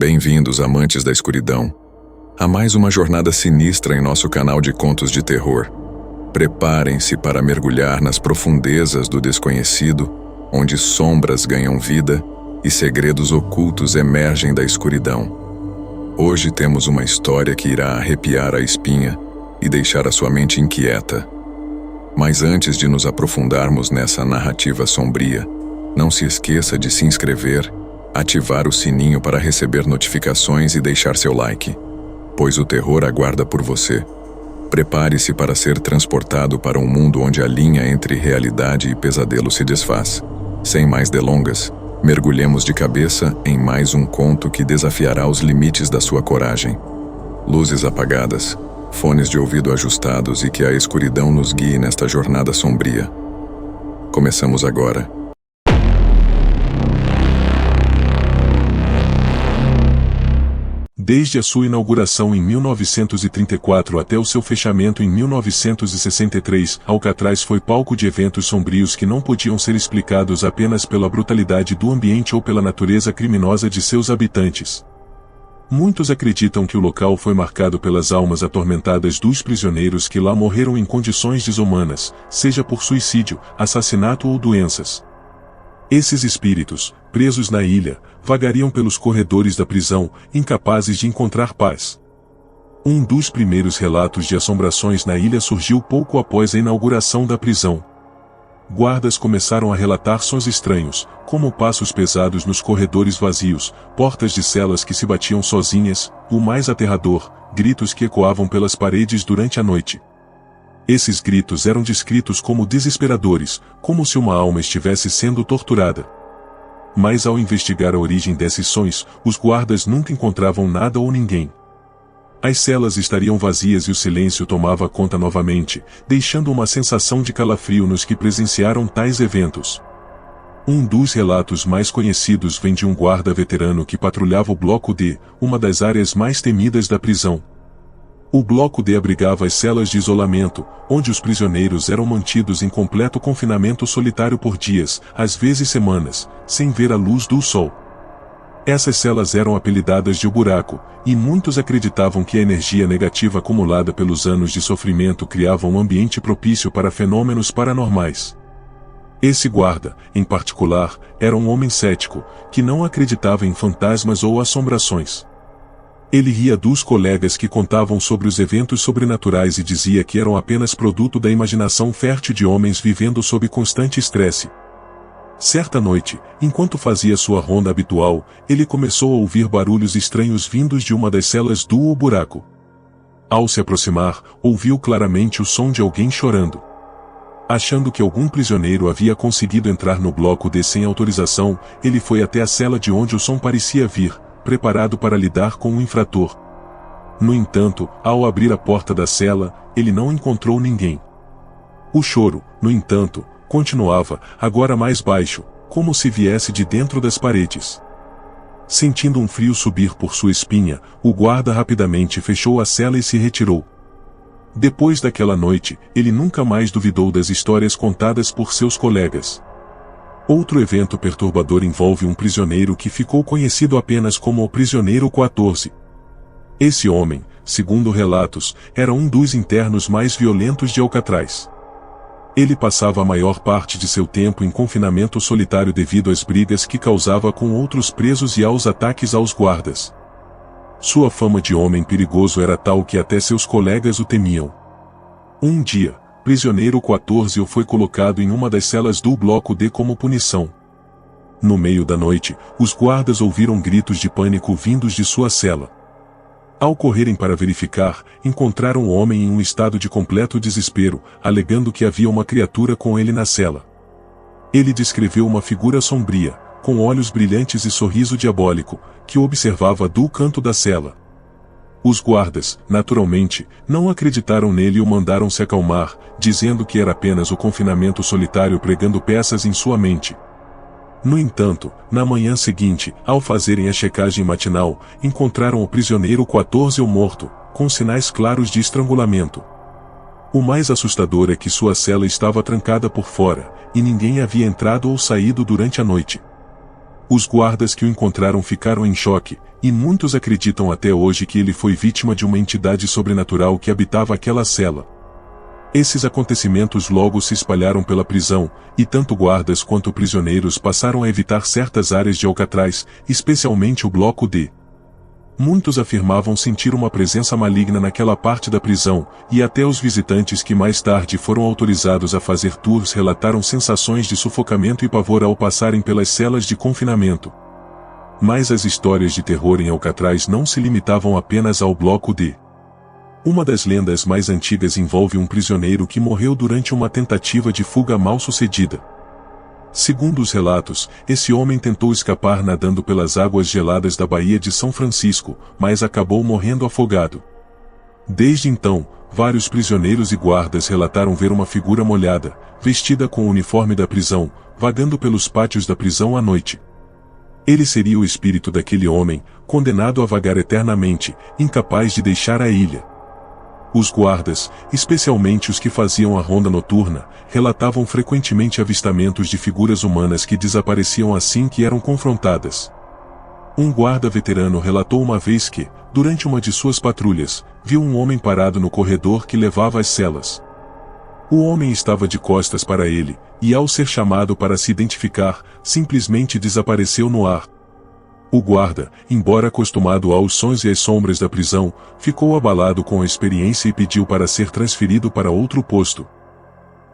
Bem-vindos, amantes da escuridão, a mais uma jornada sinistra em nosso canal de contos de terror. Preparem-se para mergulhar nas profundezas do desconhecido, onde sombras ganham vida e segredos ocultos emergem da escuridão. Hoje temos uma história que irá arrepiar a espinha e deixar a sua mente inquieta. Mas antes de nos aprofundarmos nessa narrativa sombria, não se esqueça de se inscrever, ativar o sininho para receber notificações e deixar seu like, pois o terror aguarda por você. Prepare-se para ser transportado para um mundo onde a linha entre realidade e pesadelo se desfaz. Sem mais delongas, mergulhemos de cabeça em mais um conto que desafiará os limites da sua coragem. Luzes apagadas, fones de ouvido ajustados e que a escuridão nos guie nesta jornada sombria. Começamos agora. Desde a sua inauguração em 1934 até o seu fechamento em 1963, Alcatraz foi palco de eventos sombrios que não podiam ser explicados apenas pela brutalidade do ambiente ou pela natureza criminosa de seus habitantes. Muitos acreditam que o local foi marcado pelas almas atormentadas dos prisioneiros que lá morreram em condições desumanas, seja por suicídio, assassinato ou doenças. Esses espíritos, presos na ilha, vagariam pelos corredores da prisão, incapazes de encontrar paz. Um dos primeiros relatos de assombrações na ilha surgiu pouco após a inauguração da prisão. Guardas começaram a relatar sons estranhos, como passos pesados nos corredores vazios, portas de celas que se batiam sozinhas, o mais aterrador, gritos que ecoavam pelas paredes durante a noite. Esses gritos eram descritos como desesperadores, como se uma alma estivesse sendo torturada. Mas ao investigar a origem desses sons, os guardas nunca encontravam nada ou ninguém. As celas estariam vazias e o silêncio tomava conta novamente, deixando uma sensação de calafrio nos que presenciaram tais eventos. Um dos relatos mais conhecidos vem de um guarda veterano que patrulhava o Bloco D, uma das áreas mais temidas da prisão. O Bloco D abrigava as celas de isolamento, onde os prisioneiros eram mantidos em completo confinamento solitário por dias, às vezes semanas, sem ver a luz do sol. Essas celas eram apelidadas de O Buraco, e muitos acreditavam que a energia negativa acumulada pelos anos de sofrimento criava um ambiente propício para fenômenos paranormais. Esse guarda, em particular, era um homem cético, que não acreditava em fantasmas ou assombrações. Ele ria dos colegas que contavam sobre os eventos sobrenaturais e dizia que eram apenas produto da imaginação fértil de homens vivendo sob constante estresse. Certa noite, enquanto fazia sua ronda habitual, ele começou a ouvir barulhos estranhos vindos de uma das celas do O Buraco. Ao se aproximar, ouviu claramente o som de alguém chorando. Achando que algum prisioneiro havia conseguido entrar no Bloco D sem autorização, ele foi até a cela de onde o som parecia vir, preparado para lidar com o infrator. No entanto, ao abrir a porta da cela, ele não encontrou ninguém. O choro, no entanto, continuava, agora mais baixo, como se viesse de dentro das paredes. Sentindo um frio subir por sua espinha, o guarda rapidamente fechou a cela e se retirou. Depois daquela noite, ele nunca mais duvidou das histórias contadas por seus colegas. Outro evento perturbador envolve um prisioneiro que ficou conhecido apenas como o Prisioneiro 14. Esse homem, segundo relatos, era um dos internos mais violentos de Alcatraz. Ele passava a maior parte de seu tempo em confinamento solitário devido às brigas que causava com outros presos e aos ataques aos guardas. Sua fama de homem perigoso era tal que até seus colegas o temiam. Um dia, Prisioneiro 14 foi colocado em uma das celas do Bloco D como punição. No meio da noite, os guardas ouviram gritos de pânico vindos de sua cela. Ao correrem para verificar, encontraram o homem em um estado de completo desespero, alegando que havia uma criatura com ele na cela. Ele descreveu uma figura sombria, com olhos brilhantes e sorriso diabólico, que o observava do canto da cela. Os guardas, naturalmente, não acreditaram nele e o mandaram se acalmar, dizendo que era apenas o confinamento solitário pregando peças em sua mente. No entanto, na manhã seguinte, ao fazerem a checagem matinal, encontraram o Prisioneiro 14 morto, com sinais claros de estrangulamento. O mais assustador é que sua cela estava trancada por fora, e ninguém havia entrado ou saído durante a noite. Os guardas que o encontraram ficaram em choque, e muitos acreditam até hoje que ele foi vítima de uma entidade sobrenatural que habitava aquela cela. Esses acontecimentos logo se espalharam pela prisão, e tanto guardas quanto prisioneiros passaram a evitar certas áreas de Alcatraz, especialmente o Bloco D. Muitos afirmavam sentir uma presença maligna naquela parte da prisão, e até os visitantes que mais tarde foram autorizados a fazer tours relataram sensações de sufocamento e pavor ao passarem pelas celas de confinamento. Mas as histórias de terror em Alcatraz não se limitavam apenas ao Bloco D. Uma das lendas mais antigas envolve um prisioneiro que morreu durante uma tentativa de fuga mal-sucedida. Segundo os relatos, esse homem tentou escapar nadando pelas águas geladas da Baía de São Francisco, mas acabou morrendo afogado. Desde então, vários prisioneiros e guardas relataram ver uma figura molhada, vestida com o uniforme da prisão, vagando pelos pátios da prisão à noite. Ele seria o espírito daquele homem, condenado a vagar eternamente, incapaz de deixar a ilha. Os guardas, especialmente os que faziam a ronda noturna, relatavam frequentemente avistamentos de figuras humanas que desapareciam assim que eram confrontadas. Um guarda veterano relatou uma vez que, durante uma de suas patrulhas, viu um homem parado no corredor que levava às celas. O homem estava de costas para ele, e ao ser chamado para se identificar, simplesmente desapareceu no ar. O guarda, embora acostumado aos sons e às sombras da prisão, ficou abalado com a experiência e pediu para ser transferido para outro posto.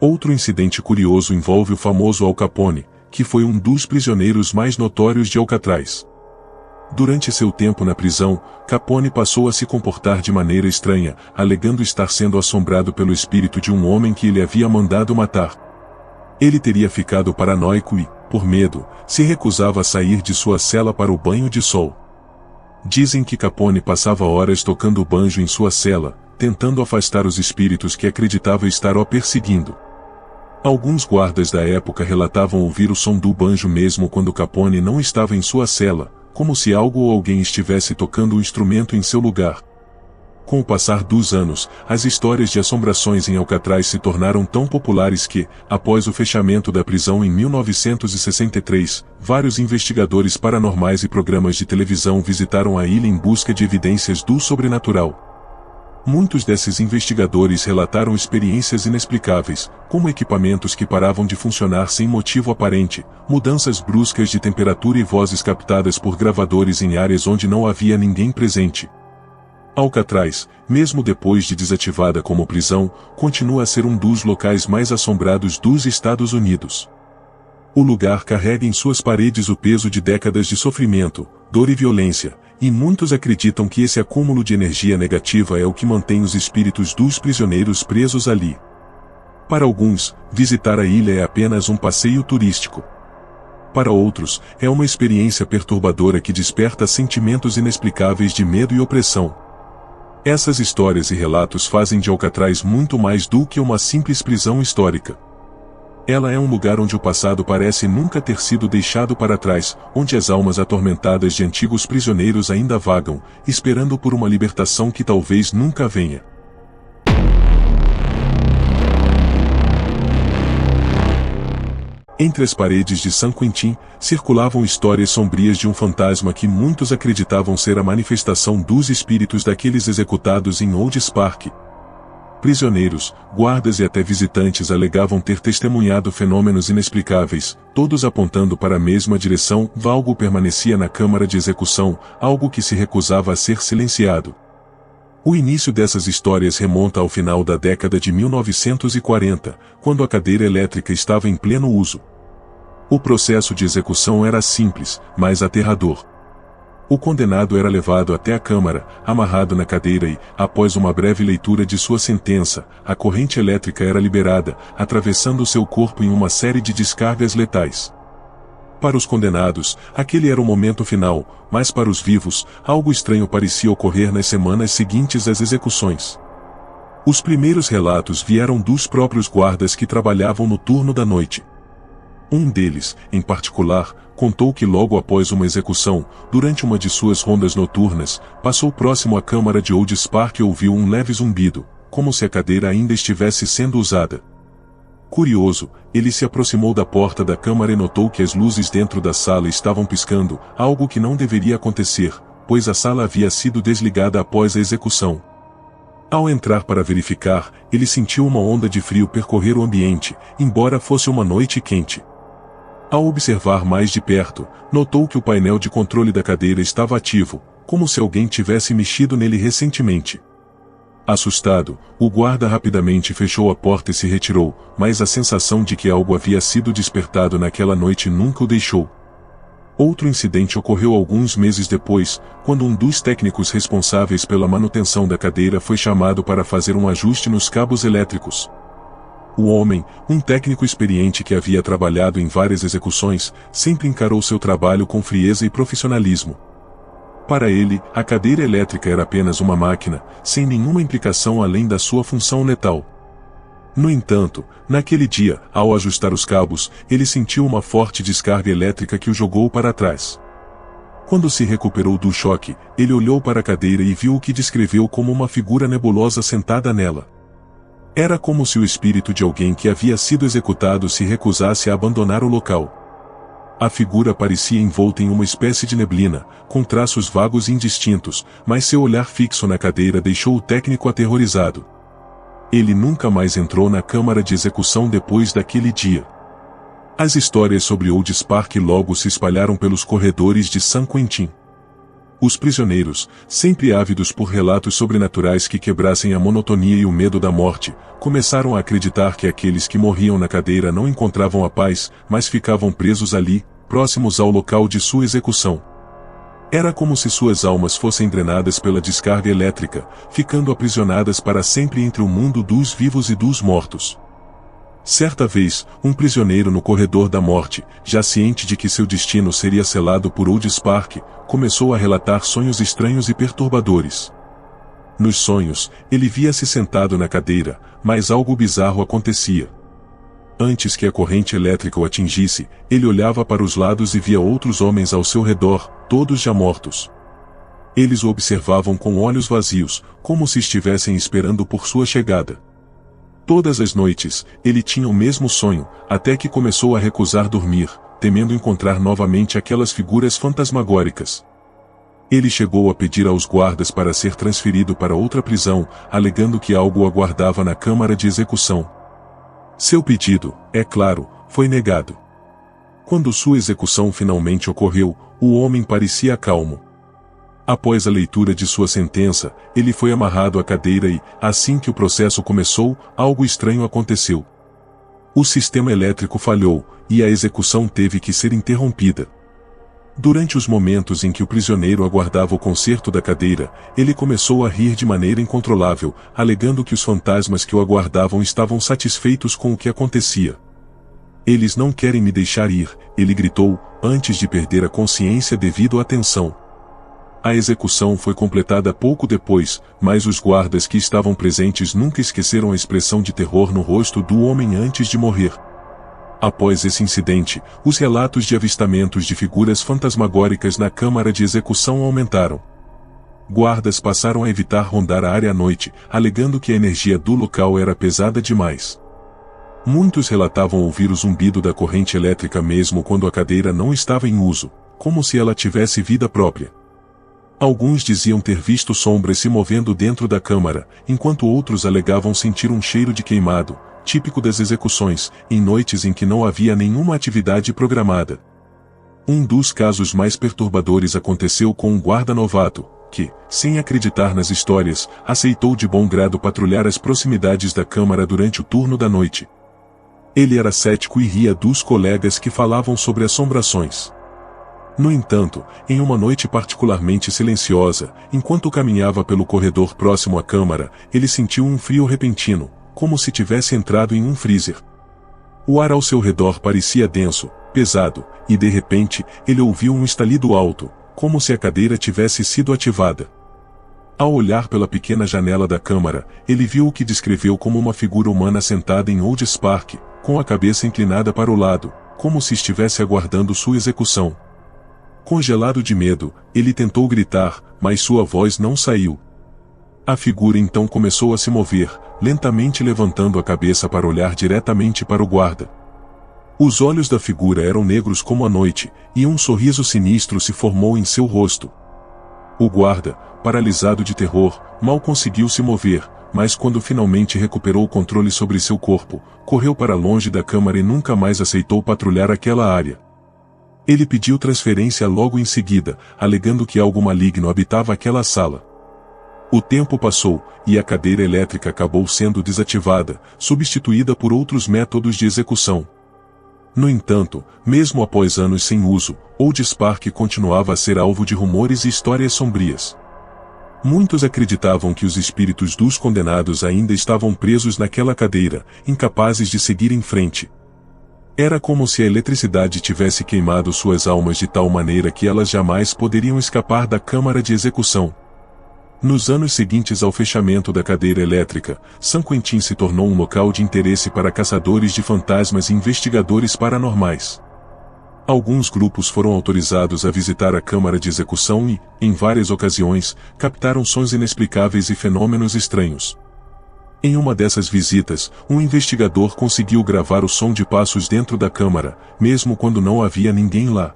Outro incidente curioso envolve o famoso Al Capone, que foi um dos prisioneiros mais notórios de Alcatraz. Durante seu tempo na prisão, Capone passou a se comportar de maneira estranha, alegando estar sendo assombrado pelo espírito de um homem que ele havia mandado matar. Ele teria ficado paranoico e, por medo, se recusava a sair de sua cela para o banho de sol. Dizem que Capone passava horas tocando o banjo em sua cela, tentando afastar os espíritos que acreditava estar o perseguindo. Alguns guardas da época relatavam ouvir o som do banjo mesmo quando Capone não estava em sua cela, como se algo ou alguém estivesse tocando o instrumento em seu lugar. Com o passar dos anos, as histórias de assombrações em Alcatraz se tornaram tão populares que, após o fechamento da prisão em 1963, vários investigadores paranormais e programas de televisão visitaram a ilha em busca de evidências do sobrenatural. Muitos desses investigadores relataram experiências inexplicáveis, como equipamentos que paravam de funcionar sem motivo aparente, mudanças bruscas de temperatura e vozes captadas por gravadores em áreas onde não havia ninguém presente. Alcatraz, mesmo depois de desativada como prisão, continua a ser um dos locais mais assombrados dos Estados Unidos. O lugar carrega em suas paredes o peso de décadas de sofrimento, dor e violência, e muitos acreditam que esse acúmulo de energia negativa é o que mantém os espíritos dos prisioneiros presos ali. Para alguns, visitar a ilha é apenas um passeio turístico. Para outros, é uma experiência perturbadora que desperta sentimentos inexplicáveis de medo e opressão. Essas histórias e relatos fazem de Alcatraz muito mais do que uma simples prisão histórica. Ela é um lugar onde o passado parece nunca ter sido deixado para trás, onde as almas atormentadas de antigos prisioneiros ainda vagam, esperando por uma libertação que talvez nunca venha. Entre as paredes de San Quentin, circulavam histórias sombrias de um fantasma que muitos acreditavam ser a manifestação dos espíritos daqueles executados em Olds Park. Prisioneiros, guardas e até visitantes alegavam ter testemunhado fenômenos inexplicáveis, todos apontando para a mesma direção. Algo permanecia na câmara de execução, algo que se recusava a ser silenciado. O início dessas histórias remonta ao final da década de 1940, quando a cadeira elétrica estava em pleno uso. O processo de execução era simples, mas aterrador. O condenado era levado até a câmara, amarrado na cadeira e, após uma breve leitura de sua sentença, a corrente elétrica era liberada, atravessando seu corpo em uma série de descargas letais. Para os condenados, aquele era o momento final, mas para os vivos, algo estranho parecia ocorrer nas semanas seguintes às execuções. Os primeiros relatos vieram dos próprios guardas que trabalhavam no turno da noite. Um deles, em particular, contou que logo após uma execução, durante uma de suas rondas noturnas, passou próximo à câmara de Olds Park e ouviu um leve zumbido, como se a cadeira ainda estivesse sendo usada. Curioso, ele se aproximou da porta da câmara e notou que as luzes dentro da sala estavam piscando, algo que não deveria acontecer, pois a sala havia sido desligada após a execução. Ao entrar para verificar, ele sentiu uma onda de frio percorrer o ambiente, embora fosse uma noite quente. Ao observar mais de perto, notou que o painel de controle da cadeira estava ativo, como se alguém tivesse mexido nele recentemente. Assustado, o guarda rapidamente fechou a porta e se retirou, mas a sensação de que algo havia sido despertado naquela noite nunca o deixou. Outro incidente ocorreu alguns meses depois, quando um dos técnicos responsáveis pela manutenção da cadeira foi chamado para fazer um ajuste nos cabos elétricos. O homem, um técnico experiente que havia trabalhado em várias execuções, sempre encarou seu trabalho com frieza e profissionalismo. Para ele, a cadeira elétrica era apenas uma máquina, sem nenhuma implicação além da sua função letal. No entanto, naquele dia, ao ajustar os cabos, ele sentiu uma forte descarga elétrica que o jogou para trás. Quando se recuperou do choque, ele olhou para a cadeira e viu o que descreveu como uma figura nebulosa sentada nela. Era como se o espírito de alguém que havia sido executado se recusasse a abandonar o local. A figura parecia envolta em uma espécie de neblina, com traços vagos e indistintos, mas seu olhar fixo na cadeira deixou o técnico aterrorizado. Ele nunca mais entrou na câmara de execução depois daquele dia. As histórias sobre Old Spark logo se espalharam pelos corredores de San Quentin. Os prisioneiros, sempre ávidos por relatos sobrenaturais que quebrassem a monotonia e o medo da morte, começaram a acreditar que aqueles que morriam na cadeira não encontravam a paz, mas ficavam presos ali, próximos ao local de sua execução. Era como se suas almas fossem drenadas pela descarga elétrica, ficando aprisionadas para sempre entre o mundo dos vivos e dos mortos. Certa vez, um prisioneiro no corredor da morte, já ciente de que seu destino seria selado por Old Spark, começou a relatar sonhos estranhos e perturbadores. Nos sonhos, ele via-se sentado na cadeira, mas algo bizarro acontecia. Antes que a corrente elétrica o atingisse, ele olhava para os lados e via outros homens ao seu redor, todos já mortos. Eles o observavam com olhos vazios, como se estivessem esperando por sua chegada. Todas as noites, ele tinha o mesmo sonho, até que começou a recusar dormir, temendo encontrar novamente aquelas figuras fantasmagóricas. Ele chegou a pedir aos guardas para ser transferido para outra prisão, alegando que algo o aguardava na câmara de execução. Seu pedido, é claro, foi negado. Quando sua execução finalmente ocorreu, o homem parecia calmo. Após a leitura de sua sentença, ele foi amarrado à cadeira e, assim que o processo começou, algo estranho aconteceu. O sistema elétrico falhou, e a execução teve que ser interrompida. Durante os momentos em que o prisioneiro aguardava o conserto da cadeira, ele começou a rir de maneira incontrolável, alegando que os fantasmas que o aguardavam estavam satisfeitos com o que acontecia. "Eles não querem me deixar ir", ele gritou, antes de perder a consciência devido à tensão. A execução foi completada pouco depois, mas os guardas que estavam presentes nunca esqueceram a expressão de terror no rosto do homem antes de morrer. Após esse incidente, os relatos de avistamentos de figuras fantasmagóricas na câmara de execução aumentaram. Guardas passaram a evitar rondar a área à noite, alegando que a energia do local era pesada demais. Muitos relatavam ouvir o zumbido da corrente elétrica mesmo quando a cadeira não estava em uso, como se ela tivesse vida própria. Alguns diziam ter visto sombras se movendo dentro da câmara, enquanto outros alegavam sentir um cheiro de queimado, típico das execuções, em noites em que não havia nenhuma atividade programada. Um dos casos mais perturbadores aconteceu com um guarda novato, que, sem acreditar nas histórias, aceitou de bom grado patrulhar as proximidades da câmara durante o turno da noite. Ele era cético e ria dos colegas que falavam sobre assombrações. No entanto, em uma noite particularmente silenciosa, enquanto caminhava pelo corredor próximo à câmara, ele sentiu um frio repentino, como se tivesse entrado em um freezer. O ar ao seu redor parecia denso, pesado, e de repente, ele ouviu um estalido alto, como se a cadeira tivesse sido ativada. Ao olhar pela pequena janela da câmara, ele viu o que descreveu como uma figura humana sentada em Old Spark, com a cabeça inclinada para o lado, como se estivesse aguardando sua execução. Congelado de medo, ele tentou gritar, mas sua voz não saiu. A figura então começou a se mover, lentamente levantando a cabeça para olhar diretamente para o guarda. Os olhos da figura eram negros como a noite, e um sorriso sinistro se formou em seu rosto. O guarda, paralisado de terror, mal conseguiu se mover, mas quando finalmente recuperou o controle sobre seu corpo, correu para longe da câmara e nunca mais aceitou patrulhar aquela área. Ele pediu transferência logo em seguida, alegando que algo maligno habitava aquela sala. O tempo passou, e a cadeira elétrica acabou sendo desativada, substituída por outros métodos de execução. No entanto, mesmo após anos sem uso, Old Spark continuava a ser alvo de rumores e histórias sombrias. Muitos acreditavam que os espíritos dos condenados ainda estavam presos naquela cadeira, incapazes de seguir em frente. Era como se a eletricidade tivesse queimado suas almas de tal maneira que elas jamais poderiam escapar da câmara de execução. Nos anos seguintes ao fechamento da cadeira elétrica, San Quentin se tornou um local de interesse para caçadores de fantasmas e investigadores paranormais. Alguns grupos foram autorizados a visitar a câmara de execução e, em várias ocasiões, captaram sons inexplicáveis e fenômenos estranhos. Em uma dessas visitas, um investigador conseguiu gravar o som de passos dentro da câmara, mesmo quando não havia ninguém lá.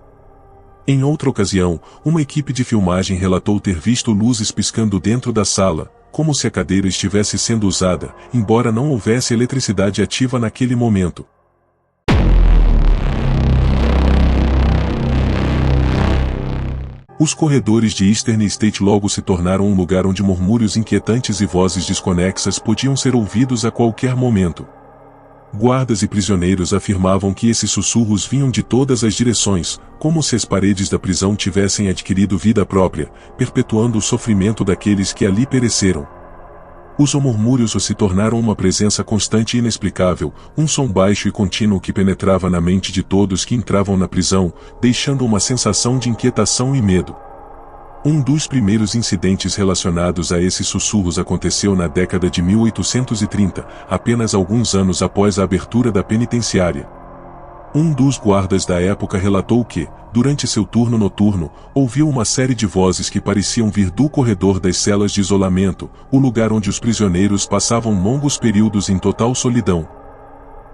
Em outra ocasião, uma equipe de filmagem relatou ter visto luzes piscando dentro da sala, como se a cadeira estivesse sendo usada, embora não houvesse eletricidade ativa naquele momento. Os corredores de Eastern State logo se tornaram um lugar onde murmúrios inquietantes e vozes desconexas podiam ser ouvidos a qualquer momento. Guardas e prisioneiros afirmavam que esses sussurros vinham de todas as direções, como se as paredes da prisão tivessem adquirido vida própria, perpetuando o sofrimento daqueles que ali pereceram. Os murmúrios se tornaram uma presença constante e inexplicável, um som baixo e contínuo que penetrava na mente de todos que entravam na prisão, deixando uma sensação de inquietação e medo. Um dos primeiros incidentes relacionados a esses sussurros aconteceu na década de 1830, apenas alguns anos após a abertura da penitenciária. Um dos guardas da época relatou que, durante seu turno noturno, ouviu uma série de vozes que pareciam vir do corredor das celas de isolamento, o lugar onde os prisioneiros passavam longos períodos em total solidão.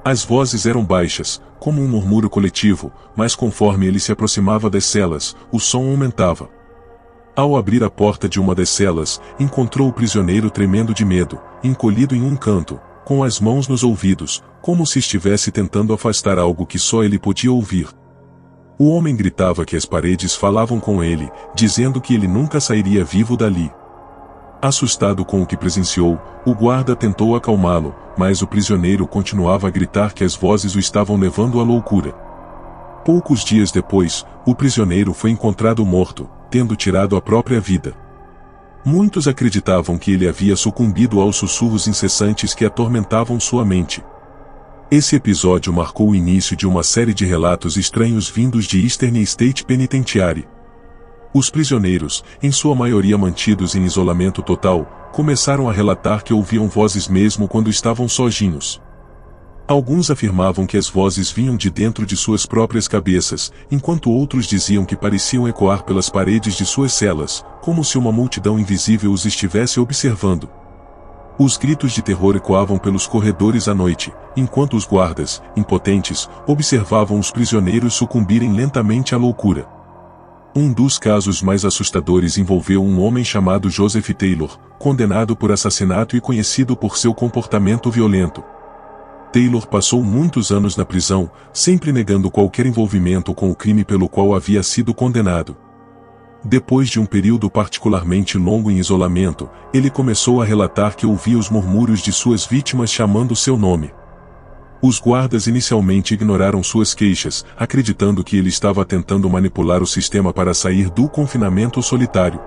As vozes eram baixas, como um murmúrio coletivo, mas conforme ele se aproximava das celas, o som aumentava. Ao abrir a porta de uma das celas, encontrou o prisioneiro tremendo de medo, encolhido em um canto, com as mãos nos ouvidos, como se estivesse tentando afastar algo que só ele podia ouvir. O homem gritava que as paredes falavam com ele, dizendo que ele nunca sairia vivo dali. Assustado com o que presenciou, o guarda tentou acalmá-lo, mas o prisioneiro continuava a gritar que as vozes o estavam levando à loucura. Poucos dias depois, o prisioneiro foi encontrado morto, tendo tirado a própria vida. Muitos acreditavam que ele havia sucumbido aos sussurros incessantes que atormentavam sua mente. Esse episódio marcou o início de uma série de relatos estranhos vindos de Eastern State Penitentiary. Os prisioneiros, em sua maioria mantidos em isolamento total, começaram a relatar que ouviam vozes mesmo quando estavam sozinhos. Alguns afirmavam que as vozes vinham de dentro de suas próprias cabeças, enquanto outros diziam que pareciam ecoar pelas paredes de suas celas, como se uma multidão invisível os estivesse observando. Os gritos de terror ecoavam pelos corredores à noite, enquanto os guardas, impotentes, observavam os prisioneiros sucumbirem lentamente à loucura. Um dos casos mais assustadores envolveu um homem chamado Joseph Taylor, condenado por assassinato e conhecido por seu comportamento violento. Taylor passou muitos anos na prisão, sempre negando qualquer envolvimento com o crime pelo qual havia sido condenado. Depois de um período particularmente longo em isolamento, ele começou a relatar que ouvia os murmúrios de suas vítimas chamando seu nome. Os guardas inicialmente ignoraram suas queixas, acreditando que ele estava tentando manipular o sistema para sair do confinamento solitário.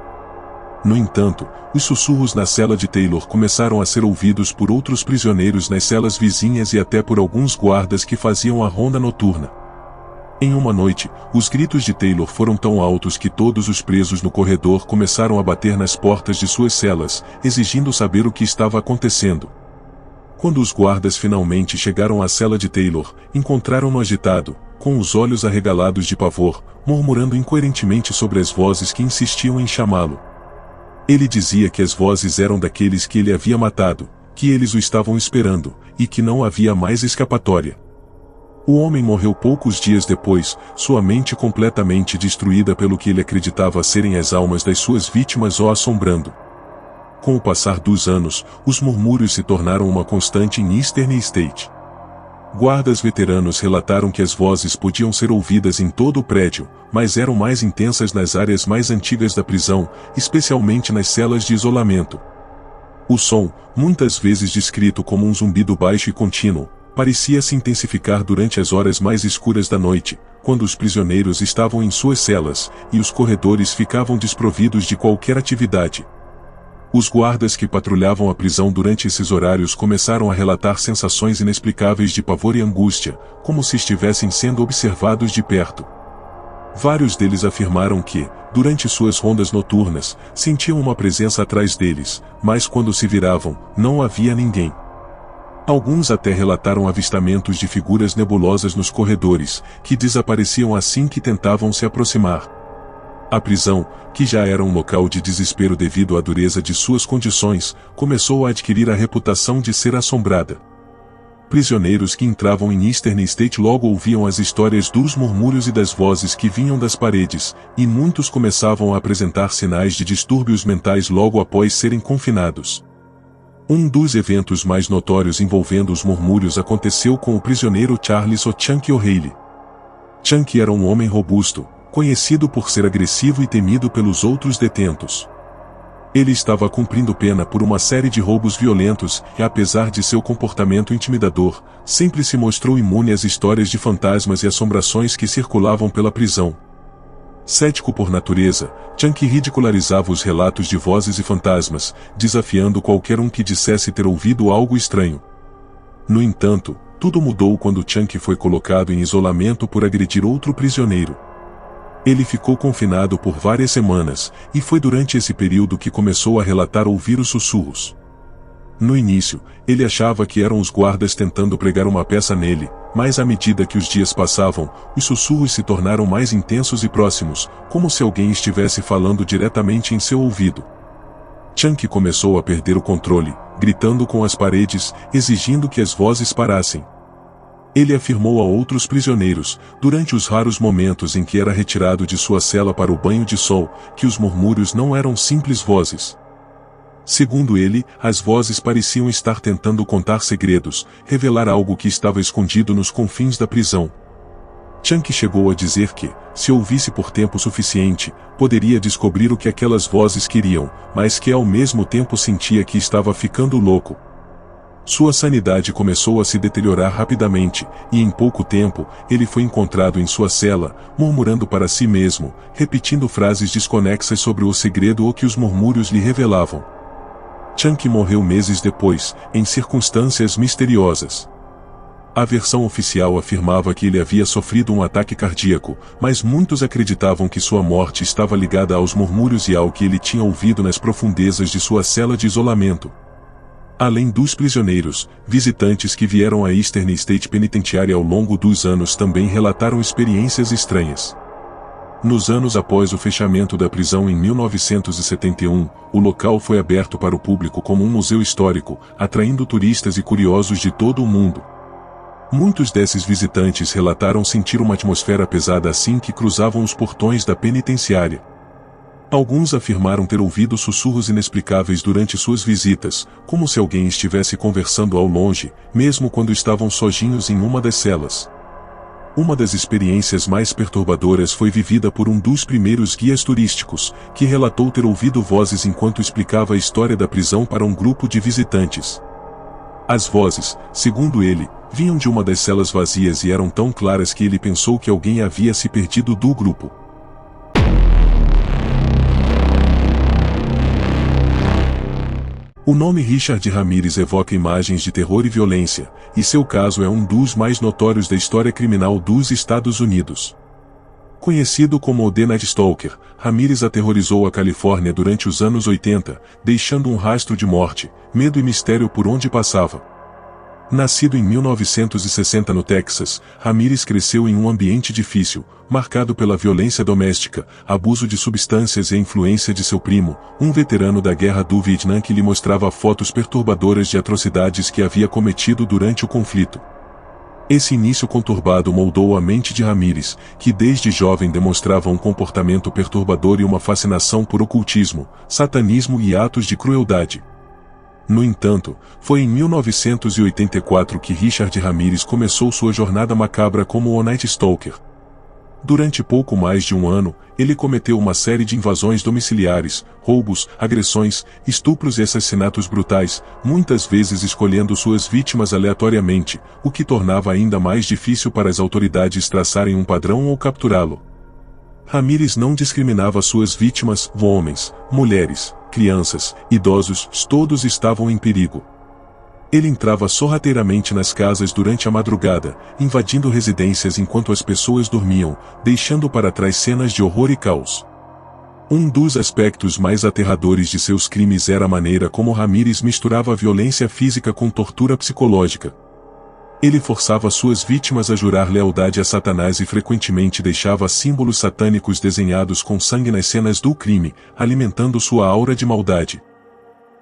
No entanto, os sussurros na cela de Taylor começaram a ser ouvidos por outros prisioneiros nas celas vizinhas e até por alguns guardas que faziam a ronda noturna. Em uma noite, os gritos de Taylor foram tão altos que todos os presos no corredor começaram a bater nas portas de suas celas, exigindo saber o que estava acontecendo. Quando os guardas finalmente chegaram à cela de Taylor, encontraram-no agitado, com os olhos arregalados de pavor, murmurando incoerentemente sobre as vozes que insistiam em chamá-lo. Ele dizia que as vozes eram daqueles que ele havia matado, que eles o estavam esperando, e que não havia mais escapatória. O homem morreu poucos dias depois, sua mente completamente destruída pelo que ele acreditava serem as almas das suas vítimas o assombrando. Com o passar dos anos, os murmúrios se tornaram uma constante em Eastern State. Guardas veteranos relataram que as vozes podiam ser ouvidas em todo o prédio, mas eram mais intensas nas áreas mais antigas da prisão, especialmente nas celas de isolamento. O som, muitas vezes descrito como um zumbido baixo e contínuo, parecia se intensificar durante as horas mais escuras da noite, quando os prisioneiros estavam em suas celas, e os corredores ficavam desprovidos de qualquer atividade. Os guardas que patrulhavam a prisão durante esses horários começaram a relatar sensações inexplicáveis de pavor e angústia, como se estivessem sendo observados de perto. Vários deles afirmaram que, durante suas rondas noturnas, sentiam uma presença atrás deles, mas quando se viravam, não havia ninguém. Alguns até relataram avistamentos de figuras nebulosas nos corredores, que desapareciam assim que tentavam se aproximar. A prisão, que já era um local de desespero devido à dureza de suas condições, começou a adquirir a reputação de ser assombrada. Prisioneiros que entravam em Eastern State logo ouviam as histórias dos murmúrios e das vozes que vinham das paredes, e muitos começavam a apresentar sinais de distúrbios mentais logo após serem confinados. Um dos eventos mais notórios envolvendo os murmúrios aconteceu com o prisioneiro Charles Chunky O'Reilly. Chunky era um homem robusto, conhecido por ser agressivo e temido pelos outros detentos. Ele estava cumprindo pena por uma série de roubos violentos e, apesar de seu comportamento intimidador, sempre se mostrou imune às histórias de fantasmas e assombrações que circulavam pela prisão. Cético por natureza, Chunky ridicularizava os relatos de vozes e fantasmas, desafiando qualquer um que dissesse ter ouvido algo estranho. No entanto, tudo mudou quando Chunky foi colocado em isolamento por agredir outro prisioneiro. Ele ficou confinado por várias semanas, e foi durante esse período que começou a relatar ouvir os sussurros. No início, ele achava que eram os guardas tentando pregar uma peça nele, mas à medida que os dias passavam, os sussurros se tornaram mais intensos e próximos, como se alguém estivesse falando diretamente em seu ouvido. Chunky começou a perder o controle, gritando com as paredes, exigindo que as vozes parassem. Ele afirmou a outros prisioneiros, durante os raros momentos em que era retirado de sua cela para o banho de sol, que os murmúrios não eram simples vozes. Segundo ele, as vozes pareciam estar tentando contar segredos, revelar algo que estava escondido nos confins da prisão. Chunky chegou a dizer que, se ouvisse por tempo suficiente, poderia descobrir o que aquelas vozes queriam, mas que ao mesmo tempo sentia que estava ficando louco. Sua sanidade começou a se deteriorar rapidamente, e em pouco tempo, ele foi encontrado em sua cela, murmurando para si mesmo, repetindo frases desconexas sobre o segredo ou que os murmúrios lhe revelavam. Chunky morreu meses depois, em circunstâncias misteriosas. A versão oficial afirmava que ele havia sofrido um ataque cardíaco, mas muitos acreditavam que sua morte estava ligada aos murmúrios e ao que ele tinha ouvido nas profundezas de sua cela de isolamento. Além dos prisioneiros, visitantes que vieram à Eastern State Penitenciária ao longo dos anos também relataram experiências estranhas. Nos anos após o fechamento da prisão em 1971, o local foi aberto para o público como um museu histórico, atraindo turistas e curiosos de todo o mundo. Muitos desses visitantes relataram sentir uma atmosfera pesada assim que cruzavam os portões da penitenciária. Alguns afirmaram ter ouvido sussurros inexplicáveis durante suas visitas, como se alguém estivesse conversando ao longe, mesmo quando estavam sozinhos em uma das celas. Uma das experiências mais perturbadoras foi vivida por um dos primeiros guias turísticos, que relatou ter ouvido vozes enquanto explicava a história da prisão para um grupo de visitantes. As vozes, segundo ele, vinham de uma das celas vazias e eram tão claras que ele pensou que alguém havia se perdido do grupo. O nome Richard Ramirez evoca imagens de terror e violência, e seu caso é um dos mais notórios da história criminal dos Estados Unidos. Conhecido como o The Night Stalker, Ramirez aterrorizou a Califórnia durante os anos 80, deixando um rastro de morte, medo e mistério por onde passava. Nascido em 1960 no Texas, Ramírez cresceu em um ambiente difícil, marcado pela violência doméstica, abuso de substâncias e a influência de seu primo, um veterano da Guerra do Vietnã que lhe mostrava fotos perturbadoras de atrocidades que havia cometido durante o conflito. Esse início conturbado moldou a mente de Ramírez, que desde jovem demonstrava um comportamento perturbador e uma fascinação por ocultismo, satanismo e atos de crueldade. No entanto, foi em 1984 que Richard Ramírez começou sua jornada macabra como o Night Stalker. Durante pouco mais de um ano, ele cometeu uma série de invasões domiciliares, roubos, agressões, estupros e assassinatos brutais, muitas vezes escolhendo suas vítimas aleatoriamente, o que tornava ainda mais difícil para as autoridades traçarem um padrão ou capturá-lo. Ramírez não discriminava suas vítimas, homens, mulheres, crianças, idosos, todos estavam em perigo. Ele entrava sorrateiramente nas casas durante a madrugada, invadindo residências enquanto as pessoas dormiam, deixando para trás cenas de horror e caos. Um dos aspectos mais aterradores de seus crimes era a maneira como Ramírez misturava a violência física com tortura psicológica. Ele forçava suas vítimas a jurar lealdade a Satanás e frequentemente deixava símbolos satânicos desenhados com sangue nas cenas do crime, alimentando sua aura de maldade.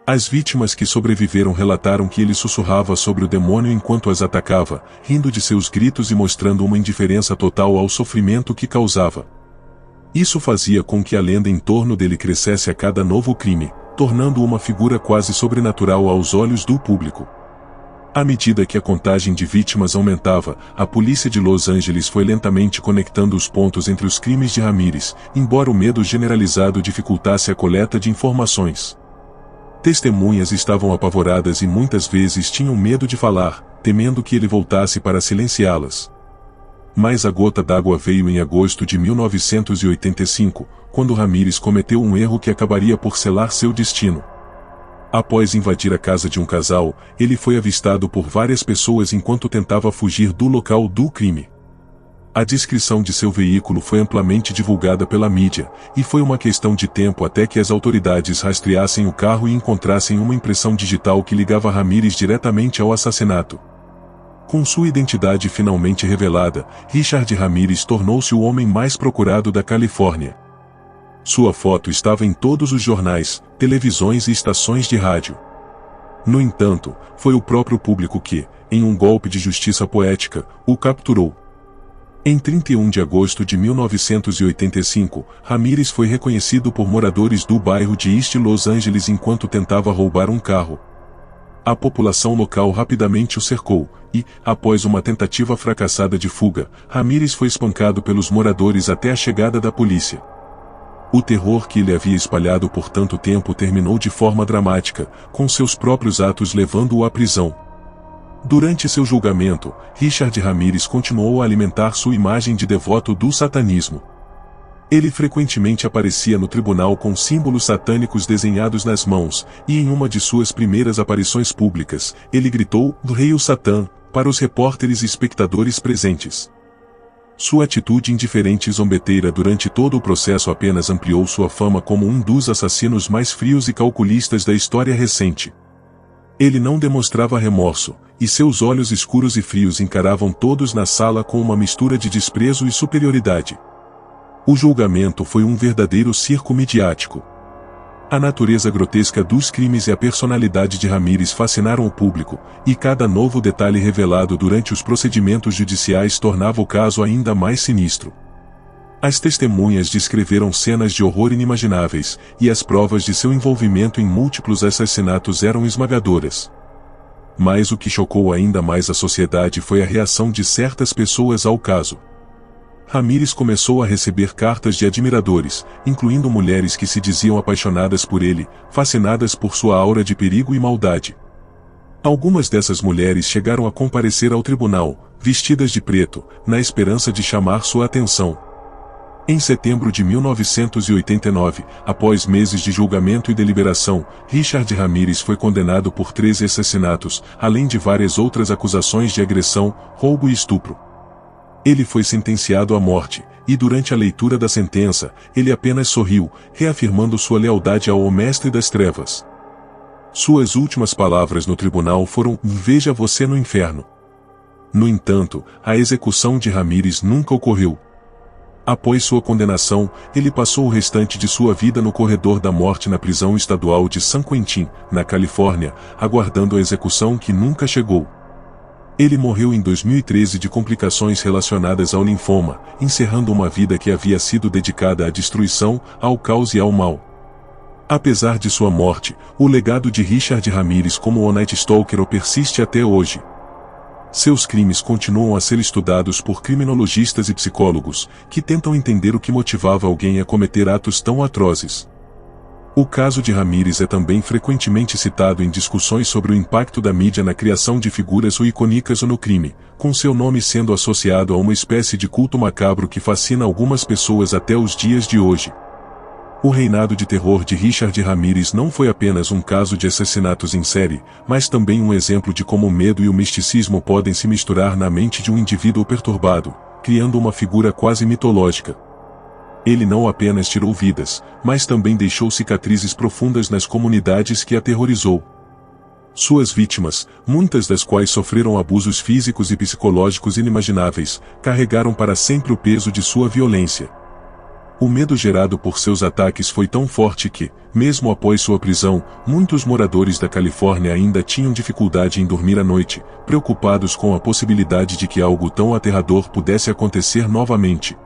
As vítimas que sobreviveram relataram que ele sussurrava sobre o demônio enquanto as atacava, rindo de seus gritos e mostrando uma indiferença total ao sofrimento que causava. Isso fazia com que a lenda em torno dele crescesse a cada novo crime, tornando-o uma figura quase sobrenatural aos olhos do público. À medida que a contagem de vítimas aumentava, a polícia de Los Angeles foi lentamente conectando os pontos entre os crimes de Ramírez, embora o medo generalizado dificultasse a coleta de informações. Testemunhas estavam apavoradas e muitas vezes tinham medo de falar, temendo que ele voltasse para silenciá-las. Mas a gota d'água veio em agosto de 1985, quando Ramírez cometeu um erro que acabaria por selar seu destino. Após invadir a casa de um casal, ele foi avistado por várias pessoas enquanto tentava fugir do local do crime. A descrição de seu veículo foi amplamente divulgada pela mídia, e foi uma questão de tempo até que as autoridades rastreassem o carro e encontrassem uma impressão digital que ligava Ramírez diretamente ao assassinato. Com sua identidade finalmente revelada, Richard Ramírez tornou-se o homem mais procurado da Califórnia. Sua foto estava em todos os jornais, televisões e estações de rádio. No entanto, foi o próprio público que, em um golpe de justiça poética, o capturou. Em 31 de agosto de 1985, Ramírez foi reconhecido por moradores do bairro de East Los Angeles enquanto tentava roubar um carro. A população local rapidamente o cercou, e, após uma tentativa fracassada de fuga, Ramírez foi espancado pelos moradores até a chegada da polícia. O terror que ele havia espalhado por tanto tempo terminou de forma dramática, com seus próprios atos levando-o à prisão. Durante seu julgamento, Richard Ramírez continuou a alimentar sua imagem de devoto do satanismo. Ele frequentemente aparecia no tribunal com símbolos satânicos desenhados nas mãos, e em uma de suas primeiras aparições públicas, ele gritou, "Rei o Satã", para os repórteres e espectadores presentes. Sua atitude indiferente e zombeteira durante todo o processo apenas ampliou sua fama como um dos assassinos mais frios e calculistas da história recente. Ele não demonstrava remorso, e seus olhos escuros e frios encaravam todos na sala com uma mistura de desprezo e superioridade. O julgamento foi um verdadeiro circo midiático. A natureza grotesca dos crimes e a personalidade de Ramírez fascinaram o público, e cada novo detalhe revelado durante os procedimentos judiciais tornava o caso ainda mais sinistro. As testemunhas descreveram cenas de horror inimagináveis, e as provas de seu envolvimento em múltiplos assassinatos eram esmagadoras. Mas o que chocou ainda mais a sociedade foi a reação de certas pessoas ao caso. Ramírez começou a receber cartas de admiradores, incluindo mulheres que se diziam apaixonadas por ele, fascinadas por sua aura de perigo e maldade. Algumas dessas mulheres chegaram a comparecer ao tribunal, vestidas de preto, na esperança de chamar sua atenção. Em setembro de 1989, após meses de julgamento e deliberação, Richard Ramírez foi condenado por 13 assassinatos, além de várias outras acusações de agressão, roubo e estupro. Ele foi sentenciado à morte, e durante a leitura da sentença, ele apenas sorriu, reafirmando sua lealdade ao Mestre das Trevas. Suas últimas palavras no tribunal foram: "Veja você no inferno". No entanto, a execução de Ramírez nunca ocorreu. Após sua condenação, ele passou o restante de sua vida no corredor da morte na prisão estadual de San Quentin, na Califórnia, aguardando a execução que nunca chegou. Ele morreu em 2013 de complicações relacionadas ao linfoma, encerrando uma vida que havia sido dedicada à destruição, ao caos e ao mal. Apesar de sua morte, o legado de Richard Ramírez como o Night Stalker persiste até hoje. Seus crimes continuam a ser estudados por criminologistas e psicólogos, que tentam entender o que motivava alguém a cometer atos tão atrozes. O caso de Ramírez é também frequentemente citado em discussões sobre o impacto da mídia na criação de figuras icônicas no crime, com seu nome sendo associado a uma espécie de culto macabro que fascina algumas pessoas até os dias de hoje. O reinado de terror de Richard Ramírez não foi apenas um caso de assassinatos em série, mas também um exemplo de como o medo e o misticismo podem se misturar na mente de um indivíduo perturbado, criando uma figura quase mitológica. Ele não apenas tirou vidas, mas também deixou cicatrizes profundas nas comunidades que aterrorizou. Suas vítimas, muitas das quais sofreram abusos físicos e psicológicos inimagináveis, carregaram para sempre o peso de sua violência. O medo gerado por seus ataques foi tão forte que, mesmo após sua prisão, muitos moradores da Califórnia ainda tinham dificuldade em dormir à noite, preocupados com a possibilidade de que algo tão aterrador pudesse acontecer novamente.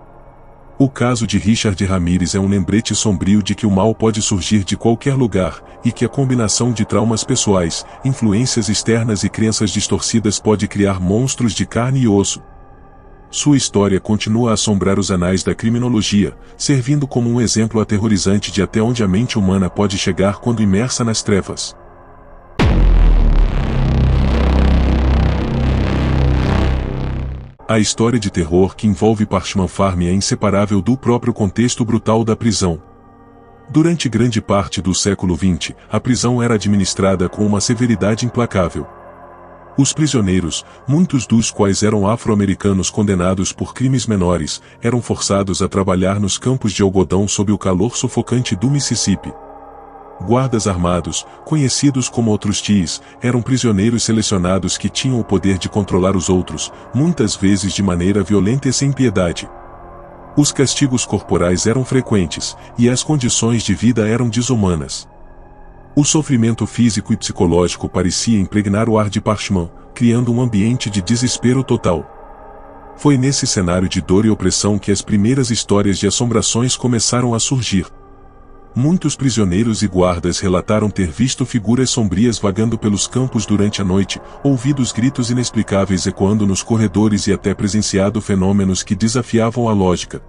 O caso de Richard Ramírez é um lembrete sombrio de que o mal pode surgir de qualquer lugar, e que a combinação de traumas pessoais, influências externas e crenças distorcidas pode criar monstros de carne e osso. Sua história continua a assombrar os anais da criminologia, servindo como um exemplo aterrorizante de até onde a mente humana pode chegar quando imersa nas trevas. A história de terror que envolve Parchman Farm é inseparável do próprio contexto brutal da prisão. Durante grande parte do século XX, a prisão era administrada com uma severidade implacável. Os prisioneiros, muitos dos quais eram afro-americanos condenados por crimes menores, eram forçados a trabalhar nos campos de algodão sob o calor sufocante do Mississippi. Guardas armados, conhecidos como trustees, eram prisioneiros selecionados que tinham o poder de controlar os outros, muitas vezes de maneira violenta e sem piedade. Os castigos corporais eram frequentes, e as condições de vida eram desumanas. O sofrimento físico e psicológico parecia impregnar o ar de Parchman, criando um ambiente de desespero total. Foi nesse cenário de dor e opressão que as primeiras histórias de assombrações começaram a surgir. Muitos prisioneiros e guardas relataram ter visto figuras sombrias vagando pelos campos durante a noite, ouvidos gritos inexplicáveis ecoando nos corredores e até presenciado fenômenos que desafiavam a lógica.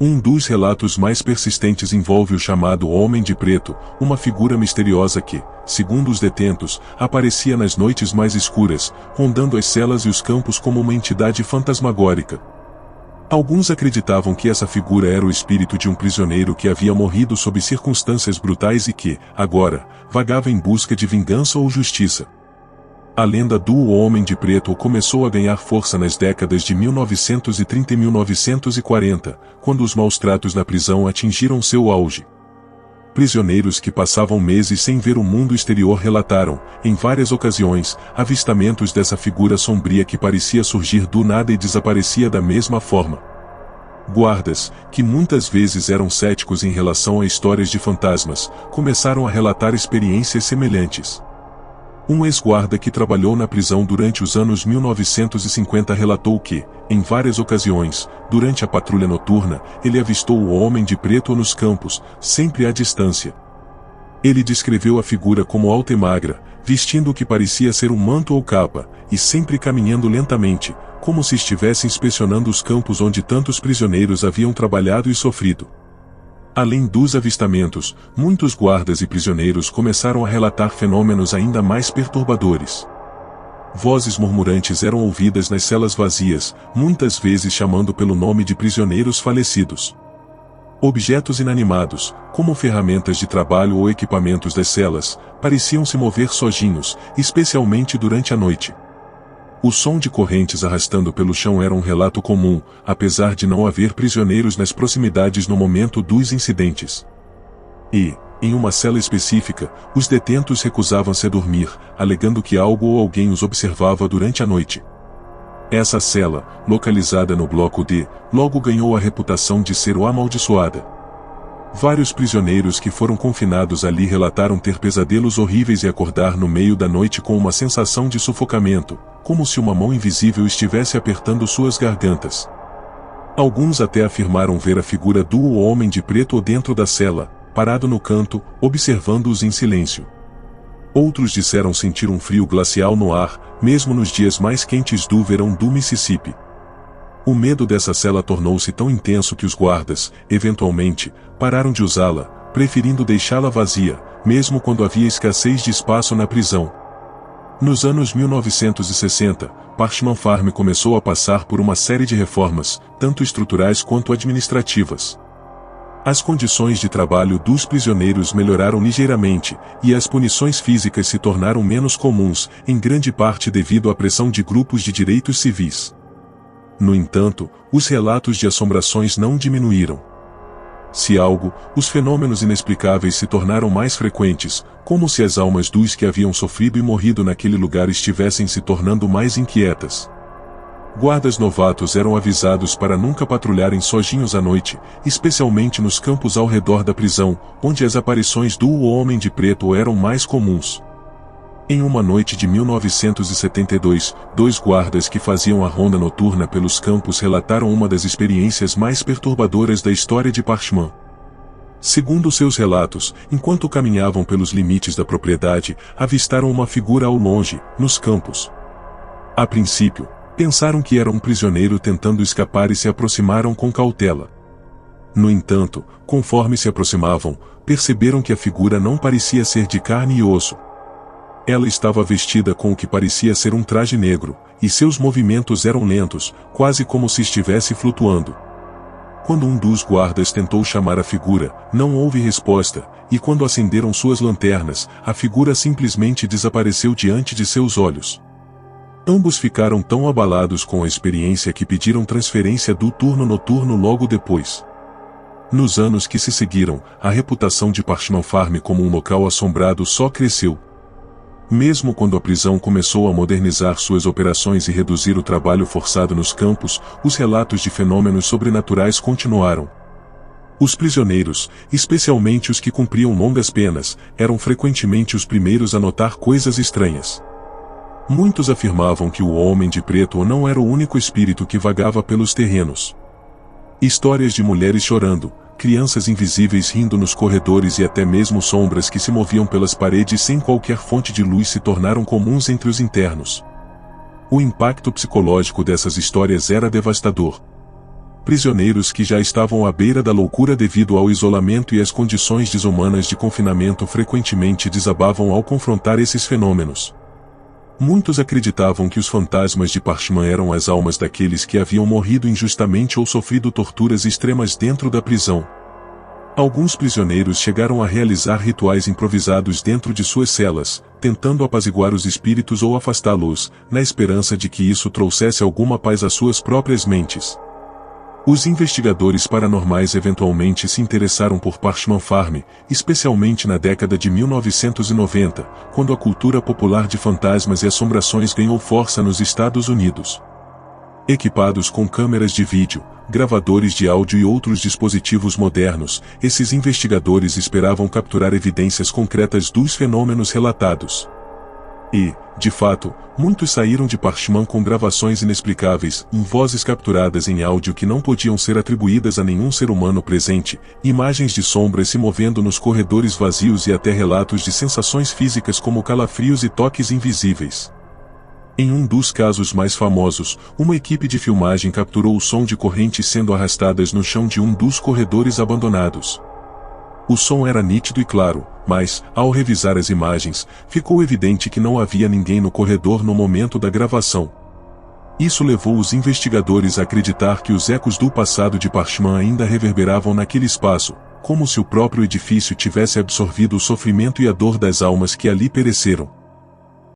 Um dos relatos mais persistentes envolve o chamado Homem de Preto, uma figura misteriosa que, segundo os detentos, aparecia nas noites mais escuras, rondando as celas e os campos como uma entidade fantasmagórica. Alguns acreditavam que essa figura era o espírito de um prisioneiro que havia morrido sob circunstâncias brutais e que, agora, vagava em busca de vingança ou justiça. A lenda do Homem de Preto começou a ganhar força nas décadas de 1930 e 1940, quando os maus-tratos na prisão atingiram seu auge. Prisioneiros que passavam meses sem ver o mundo exterior relataram, em várias ocasiões, avistamentos dessa figura sombria que parecia surgir do nada e desaparecia da mesma forma. Guardas, que muitas vezes eram céticos em relação a histórias de fantasmas, começaram a relatar experiências semelhantes. Um ex-guarda que trabalhou na prisão durante os anos 1950 relatou que, em várias ocasiões, durante a patrulha noturna, ele avistou o Homem de Preto nos campos, sempre à distância. Ele descreveu a figura como alta e magra, vestindo o que parecia ser um manto ou capa, e sempre caminhando lentamente, como se estivesse inspecionando os campos onde tantos prisioneiros haviam trabalhado e sofrido. Além dos avistamentos, muitos guardas e prisioneiros começaram a relatar fenômenos ainda mais perturbadores. Vozes murmurantes eram ouvidas nas celas vazias, muitas vezes chamando pelo nome de prisioneiros falecidos. Objetos inanimados, como ferramentas de trabalho ou equipamentos das celas, pareciam se mover sozinhos, especialmente durante a noite. O som de correntes arrastando pelo chão era um relato comum, apesar de não haver prisioneiros nas proximidades no momento dos incidentes. E, Em uma cela específica, os detentos recusavam-se a dormir, alegando que algo ou alguém os observava durante a noite. Essa cela, localizada no bloco D, logo ganhou a reputação de ser o amaldiçoada. Vários prisioneiros que foram confinados ali relataram ter pesadelos horríveis e acordar no meio da noite com uma sensação de sufocamento, como se uma mão invisível estivesse apertando suas gargantas. Alguns até afirmaram ver a figura do homem de preto dentro da cela, parado no canto, observando-os em silêncio. Outros disseram sentir um frio glacial no ar, mesmo nos dias mais quentes do verão do Mississippi. O medo dessa cela tornou-se tão intenso que os guardas, eventualmente, pararam de usá-la, preferindo deixá-la vazia, mesmo quando havia escassez de espaço na prisão. Nos anos 1960, Parchman Farm começou a passar por uma série de reformas, tanto estruturais quanto administrativas. As condições de trabalho dos prisioneiros melhoraram ligeiramente, e as punições físicas se tornaram menos comuns, em grande parte devido à pressão de grupos de direitos civis. No entanto, os relatos de assombrações não diminuíram. Se algo, os fenômenos inexplicáveis se tornaram mais frequentes, como se as almas dos que haviam sofrido e morrido naquele lugar estivessem se tornando mais inquietas. Guardas novatos eram avisados para nunca patrulharem sozinhos à noite, especialmente nos campos ao redor da prisão, onde as aparições do Homem de Preto eram mais comuns. Em uma noite de 1972, 2 guardas que faziam a ronda noturna pelos campos relataram uma das experiências mais perturbadoras da história de Parchman. Segundo seus relatos, enquanto caminhavam pelos limites da propriedade, avistaram uma figura ao longe, nos campos. A princípio, pensaram que era um prisioneiro tentando escapar e se aproximaram com cautela. No entanto, conforme se aproximavam, perceberam que a figura não parecia ser de carne e osso. Ela estava vestida com o que parecia ser um traje negro, e seus movimentos eram lentos, quase como se estivesse flutuando. Quando um dos guardas tentou chamar a figura, não houve resposta, e quando acenderam suas lanternas, a figura simplesmente desapareceu diante de seus olhos. Ambos ficaram tão abalados com a experiência que pediram transferência do turno noturno logo depois. Nos anos que se seguiram, a reputação de Parchman Farm como um local assombrado só cresceu. Mesmo quando a prisão começou a modernizar suas operações e reduzir o trabalho forçado nos campos, os relatos de fenômenos sobrenaturais continuaram. Os prisioneiros, especialmente os que cumpriam longas penas, eram frequentemente os primeiros a notar coisas estranhas. Muitos afirmavam que o Homem de Preto não era o único espírito que vagava pelos terrenos. Histórias de mulheres chorando, crianças invisíveis rindo nos corredores e até mesmo sombras que se moviam pelas paredes sem qualquer fonte de luz se tornaram comuns entre os internos. O impacto psicológico dessas histórias era devastador. Prisioneiros que já estavam à beira da loucura devido ao isolamento e às condições desumanas de confinamento frequentemente desabavam ao confrontar esses fenômenos. Muitos acreditavam que os fantasmas de Parchman eram as almas daqueles que haviam morrido injustamente ou sofrido torturas extremas dentro da prisão. Alguns prisioneiros chegaram a realizar rituais improvisados dentro de suas celas, tentando apaziguar os espíritos ou afastá-los, na esperança de que isso trouxesse alguma paz às suas próprias mentes. Os investigadores paranormais eventualmente se interessaram por Parchman Farm, especialmente na década de 1990, quando a cultura popular de fantasmas e assombrações ganhou força nos Estados Unidos. Equipados com câmeras de vídeo, gravadores de áudio e outros dispositivos modernos, esses investigadores esperavam capturar evidências concretas dos fenômenos relatados. E, de fato, muitos saíram de Parchman com gravações inexplicáveis, vozes capturadas em áudio que não podiam ser atribuídas a nenhum ser humano presente, imagens de sombras se movendo nos corredores vazios e até relatos de sensações físicas como calafrios e toques invisíveis. Em um dos casos mais famosos, uma equipe de filmagem capturou o som de correntes sendo arrastadas no chão de um dos corredores abandonados. O som era nítido e claro, mas, ao revisar as imagens, ficou evidente que não havia ninguém no corredor no momento da gravação. Isso levou os investigadores a acreditar que os ecos do passado de Parchman ainda reverberavam naquele espaço, como se o próprio edifício tivesse absorvido o sofrimento e a dor das almas que ali pereceram.